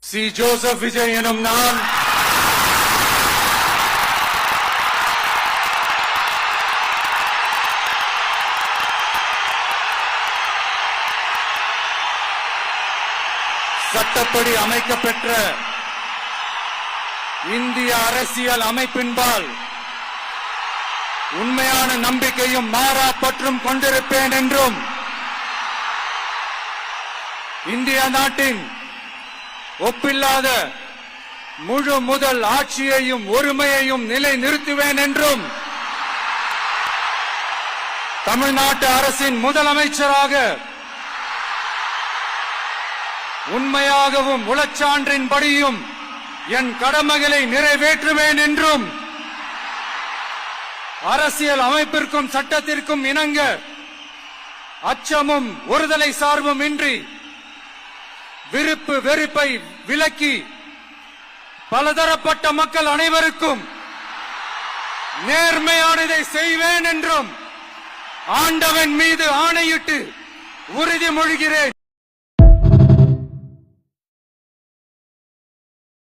C. Joseph Vijay எனும் நான் சட்டப்படி அமைக்கப்பெற்ற இந்திய அரசியல் அமைப்பின்பால் உண்மையான நம்பிக்கையும் மாறா பற்றும் கொண்டிருப்பேன் என்றும் இந்திய நாட்டின் ஒப்பில்லாத முழு முதல் ஆட்சியையும் ஒருமையையும் நிலை நிறுத்துவேன் என்றும் தமிழ்நாட்டு அரசின் முதலமைச்சராக உண்மையாகவும் உளச்சான்றின்படியும் என் கடமைகளை நிறைவேற்றுவேன் என்றும் அரசியல் அமைப்பிற்கும் சட்டத்திற்கும் இணங்க அச்சமும் ஒருதலை சார்பும் இன்றி விருப்பு வெறுப்பை விலக்கி பலதரப்பட்ட மக்கள் அனைவருக்கும் நேர்மையானதை செய்வேன் என்றும் ஆண்டவன் மீது ஆணையிட்டு உறுதிமொழிகிறேன்.